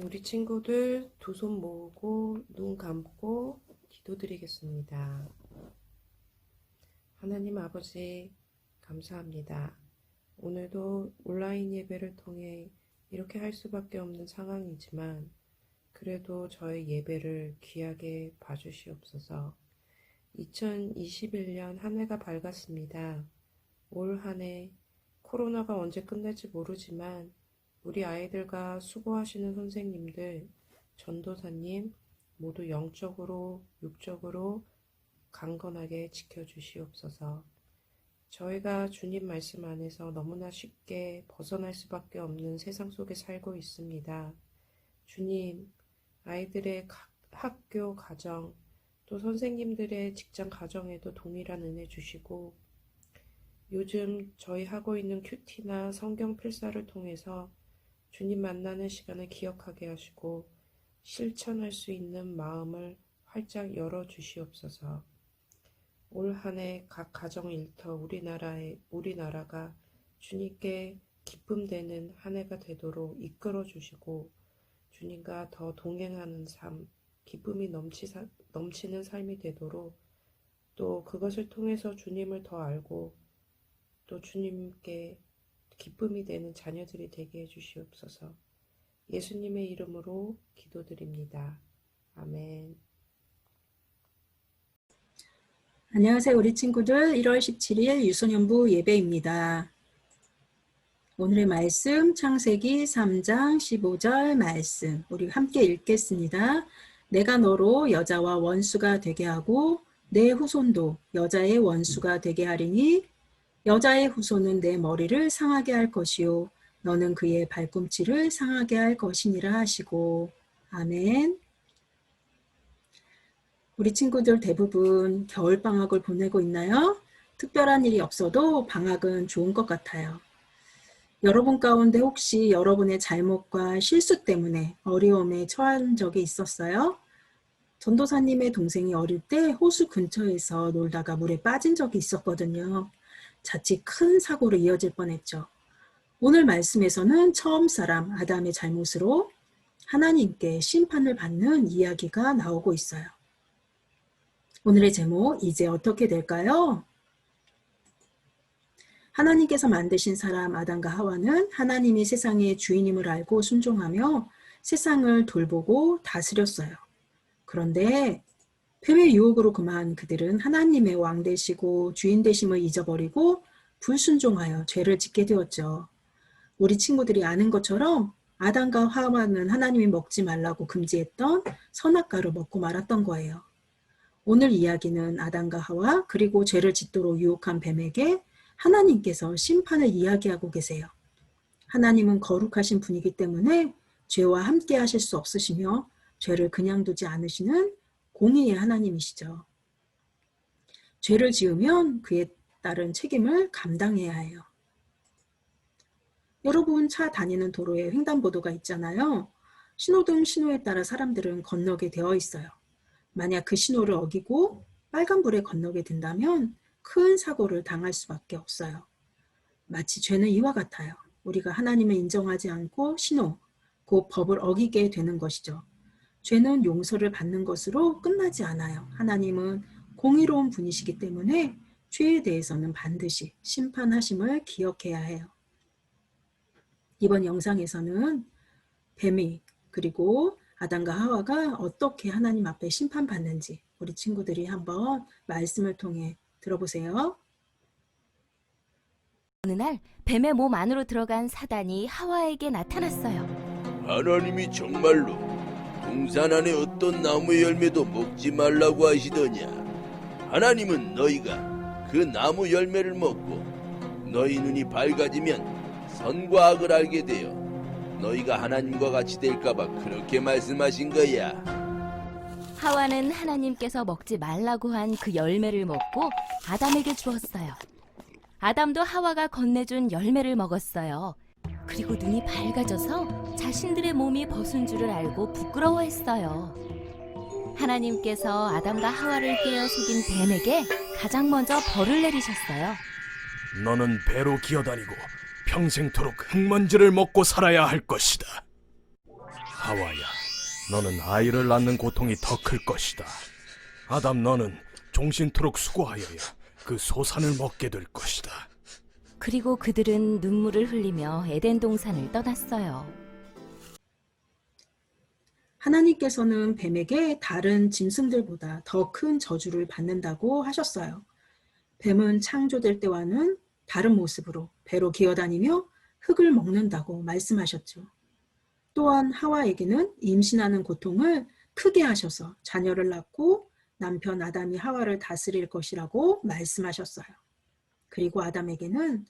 우리 친구들 두 손 모으고 눈 감고 기도드리겠습니다. 하나님 아버지, 감사합니다. 오늘도 온라인 예배를 통해 이렇게 할 수밖에 없는 상황이지만 그래도 저의 예배를 귀하게 봐주시옵소서. 2021년 한 해가 밝았습니다. 올 한 해 코로나가 언제 끝날지 모르지만 우리 아이들과 수고하시는 선생님들, 전도사님 모두 영적으로, 육적으로 강건하게 지켜주시옵소서. 저희가 주님 말씀 안에서 너무나 쉽게 벗어날 수밖에 없는 세상 속에 살고 있습니다. 주님, 아이들의 학교, 가정, 또 선생님들의 직장 가정에도 동일한 은혜 주시고 요즘 저희 하고 있는 큐티나 성경 필사를 통해서 주님 만나는 시간을 기억하게 하시고 실천할 수 있는 마음을 활짝 열어주시옵소서. 올 한 해 각 가정 일터 우리나라가 주님께 기쁨되는 한 해가 되도록 이끌어 주시고 주님과 더 동행하는 삶, 기쁨이 넘치는 삶이 되도록 또 그것을 통해서 주님을 더 알고 또 주님께 기쁨이 되는 자녀들이 되게 해주시옵소서. 예수님의 이름으로 기도드립니다. 아멘. 안녕하세요, 우리 친구들. 1월 17일 유소년부 예배입니다. 오늘의 말씀 창세기 3장 15절 말씀 우리 함께 읽겠습니다. 내가 너로 여자와 원수가 되게 하고 내 후손도 여자의 원수가 되게 하리니 여자의 후손은 내 머리를 상하게 할 것이요 너는 그의 발꿈치를 상하게 할 것이니라 하시고. 아멘. 우리 친구들 대부분 겨울방학을 보내고 있나요? 특별한 일이 없어도 방학은 좋은 것 같아요. 여러분 가운데 혹시 여러분의 잘못과 실수 때문에 어려움에 처한 적이 있었어요? 전도사님의 동생이 어릴 때 호수 근처에서 놀다가 물에 빠진 적이 있었거든요. 자칫 큰 사고로 이어질 뻔했죠. 오늘 말씀에서는 처음 사람 아담의 잘못으로 하나님께 심판을 받는 이야기가 나오고 있어요. 오늘의 제목, 이제 어떻게 될까요? 하나님께서 만드신 사람 아담과 하와는 하나님이 세상의 주인임을 알고 순종하며 세상을 돌보고 다스렸어요. 그런데 뱀의 유혹으로 그만 그들은 하나님의 왕 되시고 주인 되심을 잊어버리고 불순종하여 죄를 짓게 되었죠. 우리 친구들이 아는 것처럼 아담과 하와는 하나님이 먹지 말라고 금지했던 선악과를 먹고 말았던 거예요. 오늘 이야기는 아담과 하와 그리고 죄를 짓도록 유혹한 뱀에게 하나님께서 심판을 이야기하고 계세요. 하나님은 거룩하신 분이기 때문에 죄와 함께 하실 수 없으시며 죄를 그냥 두지 않으시는 공의의 하나님이시죠. 죄를 지으면 그에 따른 책임을 감당해야 해요. 여러분 차 다니는 도로에 횡단보도가 있잖아요. 신호등 신호에 따라 사람들은 건너게 되어 있어요. 만약 그 신호를 어기고 빨간불에 건너게 된다면 큰 사고를 당할 수밖에 없어요. 마치 죄는 이와 같아요. 우리가 하나님을 인정하지 않고 곧 법을 어기게 되는 것이죠. 죄는 용서를 받는 것으로 끝나지 않아요. 하나님은 공의로운 분이시기 때문에 죄에 대해서는 반드시 심판하심을 기억해야 해요. 이번 영상에서는 뱀이 그리고 아담과 하와가 어떻게 하나님 앞에 심판받는지 우리 친구들이 한번 말씀을 통해 들어보세요. 어느 날 뱀의 몸 안으로 들어간 사단이 하와에게 나타났어요. 하나님이 정말로 동산 안에 어떤 나무 열매도 먹지 말라고 하시더냐? 하나님은 너희가 그 나무 열매를 먹고 너희 눈이 밝아지면 선과 악을 알게 되어 너희가 하나님과 같이 될까봐 그렇게 말씀하신 거야. 하와는 하나님께서 먹지 말라고 한 그 열매를 먹고 아담에게 주었어요. 아담도 하와가 건네준 열매를 먹었어요. 그리고 눈이 밝아져서 자신들의 몸이 벗은 줄을 알고 부끄러워했어요. 하나님께서 아담과 하와를 깨어 속인 뱀에게 가장 먼저 벌을 내리셨어요. 너는 배로 기어다니고 평생토록 흙먼지를 먹고 살아야 할 것이다. 하와야, 너는 아이를 낳는 고통이 더 클 것이다. 아담, 너는 종신토록 수고하여야 그 소산을 먹게 될 것이다. 그리고 그들은 눈물을 흘리며 에덴 동산을 떠났어요. 하나님께서는 뱀에게 다른 짐승들보다 더 큰 저주를 받는다고 하셨어요. 뱀은 창조될 때와는 다른 모습으로 배로 기어다니며 흙을 먹는다고 말씀하셨죠. 또한 하와에게는 임신하는 고통을 크게 하셔서 자녀를 낳고 남편 아담이 하와를 다스릴 것이라고 말씀하셨어요. 그리고 아담에게는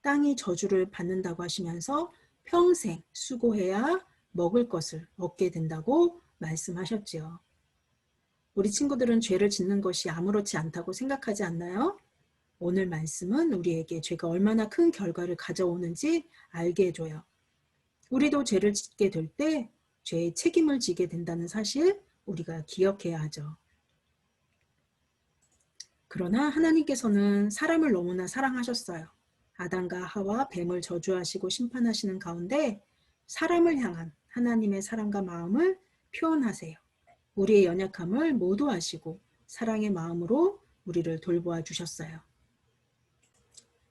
땅이 저주를 받는다고 하시면서 평생 수고해야 먹을 것을 얻게 된다고 말씀하셨지요. 우리 친구들은 죄를 짓는 것이 아무렇지 않다고 생각하지 않나요? 오늘 말씀은 우리에게 죄가 얼마나 큰 결과를 가져오는지 알게 해줘요. 우리도 죄를 짓게 될 때 죄의 책임을 지게 된다는 사실 우리가 기억해야 하죠. 그러나 하나님께서는 사람을 너무나 사랑하셨어요. 아담과 하와 뱀을 저주하시고 심판하시는 가운데 사람을 향한 하나님의 사랑과 마음을 표현하세요. 우리의 연약함을 모두 아시고 사랑의 마음으로 우리를 돌보아 주셨어요.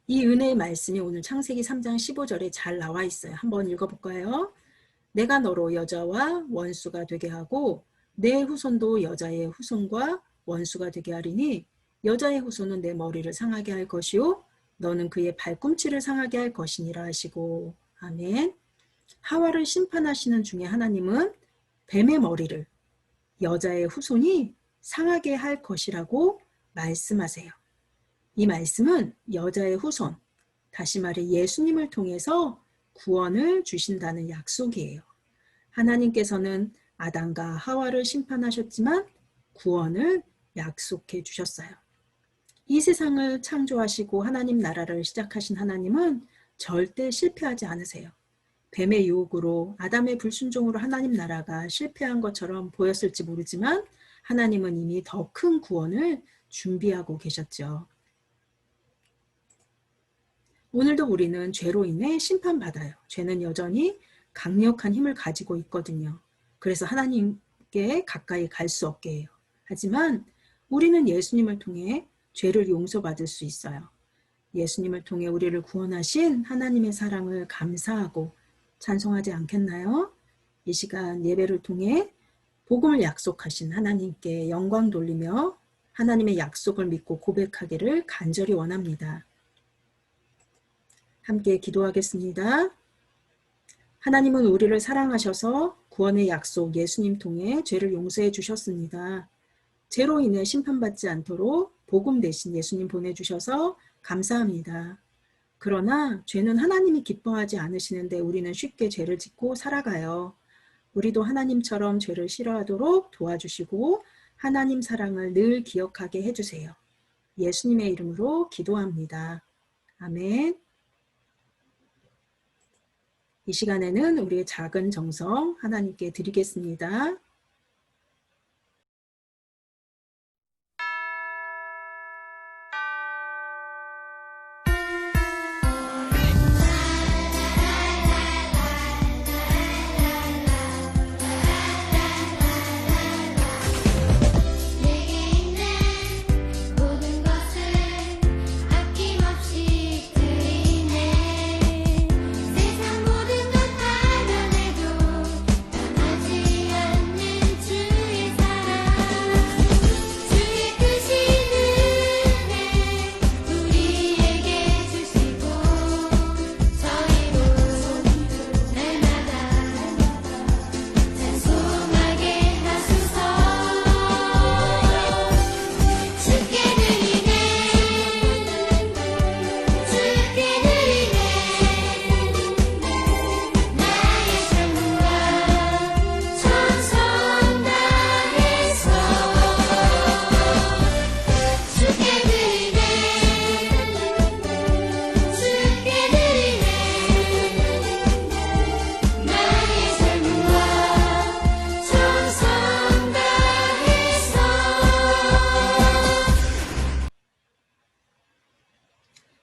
이 은혜의 말씀이 오늘 창세기 3장 15절에 잘 나와 있어요. 한번 읽어볼까요? 내가 너로 여자와 원수가 되게 하고 내 후손도 여자의 후손과 원수가 되게 하리니 여자의 후손은 내 머리를 상하게 할 것이요 너는 그의 발꿈치를 상하게 할 것이니라 하시고. 아멘. 하와를 심판하시는 중에 하나님은 뱀의 머리를 여자의 후손이 상하게 할 것이라고 말씀하세요. 이 말씀은 여자의 후손, 다시 말해 예수님을 통해서 구원을 주신다는 약속이에요. 하나님께서는 아담과 하와를 심판하셨지만 구원을 약속해 주셨어요. 이 세상을 창조하시고 하나님 나라를 시작하신 하나님은 절대 실패하지 않으세요. 뱀의 유혹으로 아담의 불순종으로 하나님 나라가 실패한 것처럼 보였을지 모르지만 하나님은 이미 더 큰 구원을 준비하고 계셨죠. 오늘도 우리는 죄로 인해 심판받아요. 죄는 여전히 강력한 힘을 가지고 있거든요. 그래서 하나님께 가까이 갈 수 없게 해요. 하지만 우리는 예수님을 통해 죄를 용서받을 수 있어요. 예수님을 통해 우리를 구원하신 하나님의 사랑을 감사하고 찬송하지 않겠나요? 이 시간 예배를 통해 복음을 약속하신 하나님께 영광 돌리며 하나님의 약속을 믿고 고백하기를 간절히 원합니다. 함께 기도하겠습니다. 하나님은 우리를 사랑하셔서 구원의 약속 예수님 통해 죄를 용서해 주셨습니다. 죄로 인해 심판받지 않도록 복음 대신 예수님 보내주셔서 감사합니다. 그러나 죄는 하나님이 기뻐하지 않으시는데 우리는 쉽게 죄를 짓고 살아가요. 우리도 하나님처럼 죄를 싫어하도록 도와주시고 하나님 사랑을 늘 기억하게 해주세요. 예수님의 이름으로 기도합니다. 아멘. 이 시간에는 우리의 작은 정성 하나님께 드리겠습니다.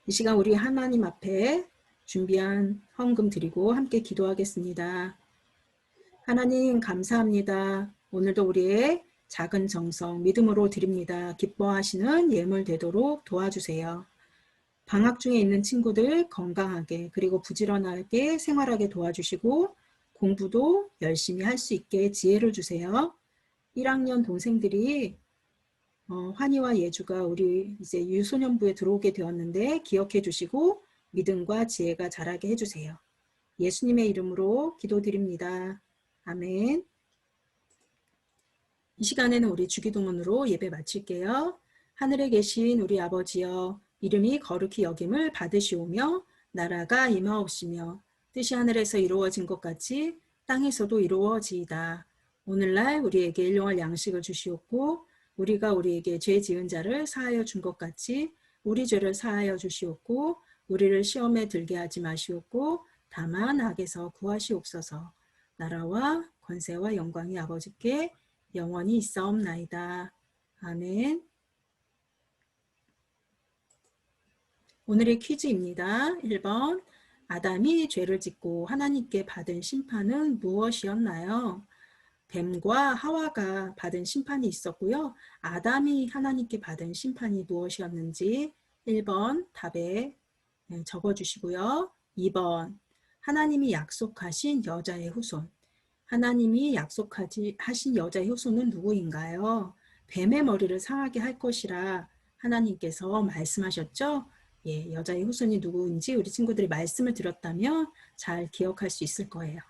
이 시간 우리 하나님 앞에 준비한 헌금 드리고 함께 기도하겠습니다. 하나님 감사합니다. 오늘도 우리의 작은 정성 믿음으로 드립니다. 기뻐하시는 예물 되도록 도와주세요. 방학 중에 있는 친구들 건강하게 그리고 부지런하게 생활하게 도와주시고 공부도 열심히 할 수 있게 지혜를 주세요. 1학년 동생들이 환희와 예주가 우리 이제 유소년부에 들어오게 되었는데 기억해 주시고 믿음과 지혜가 자라게 해주세요. 예수님의 이름으로 기도드립니다. 아멘. 이 시간에는 우리 주기도문으로 예배 마칠게요. 하늘에 계신 우리 아버지여, 이름이 거룩히 여김을 받으시오며 나라가 임하옵시며 뜻이 하늘에서 이루어진 것 같이 땅에서도 이루어지이다. 오늘날 우리에게 일용할 양식을 주시옵고 우리가 우리에게 죄 지은 자를 사하여 준 것 같이 우리 죄를 사하여 주시옵고 우리를 시험에 들게 하지 마시옵고 다만 악에서 구하시옵소서. 나라와 권세와 영광이 아버지께 영원히 있사옵나이다. 아멘. 오늘의 퀴즈입니다. 1번 아담이 죄를 짓고 하나님께 받은 심판은 무엇이었나요? 뱀과 하와가 받은 심판이 있었고요. 아담이 하나님께 받은 심판이 무엇이었는지 1번 답에 적어주시고요. 2번 하나님이 약속하신 여자의 후손. 하나님이 약속하신 여자의 후손은 누구인가요? 뱀의 머리를 상하게 할 것이라 하나님께서 말씀하셨죠? 예, 여자의 후손이 누구인지 우리 친구들이 말씀을 들었다면 잘 기억할 수 있을 거예요.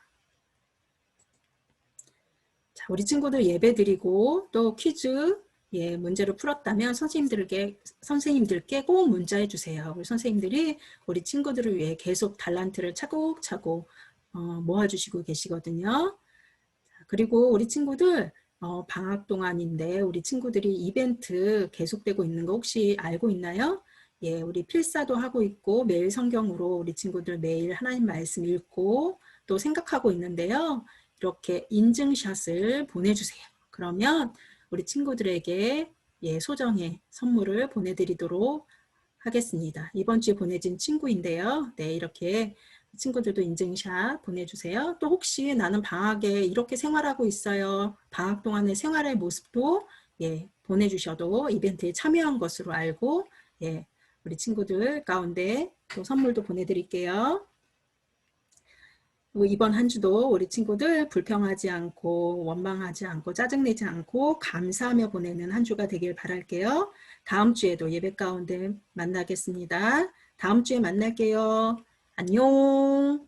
자, 우리 친구들 예배 드리고 또 퀴즈 문제를 풀었다면 선생님들께 꼭 문자해 주세요. 우리 선생님들이 우리 친구들을 위해 계속 달란트를 차곡차곡 모아주시고 계시거든요. 그리고 우리 친구들 방학 동안인데 우리 친구들이 이벤트 계속되고 있는 거 혹시 알고 있나요? 예, 우리 필사도 하고 있고 매일 성경으로 우리 친구들 매일 하나님 말씀 읽고 또 생각하고 있는데요. 이렇게 인증샷을 보내주세요. 그러면 우리 친구들에게 소정의 선물을 보내드리도록 하겠습니다. 이번 주에 보내진 친구인데요. 네, 이렇게 친구들도 인증샷 보내주세요. 또 혹시 나는 방학에 이렇게 생활하고 있어요. 방학 동안의 생활의 모습도 보내주셔도 이벤트에 참여한 것으로 알고 우리 친구들 가운데 또 선물도 보내드릴게요. 이번 한 주도 우리 친구들 불평하지 않고 원망하지 않고 짜증내지 않고 감사하며 보내는 한 주가 되길 바랄게요. 다음 주에도 예배 가운데 만나겠습니다. 다음 주에 만날게요. 안녕.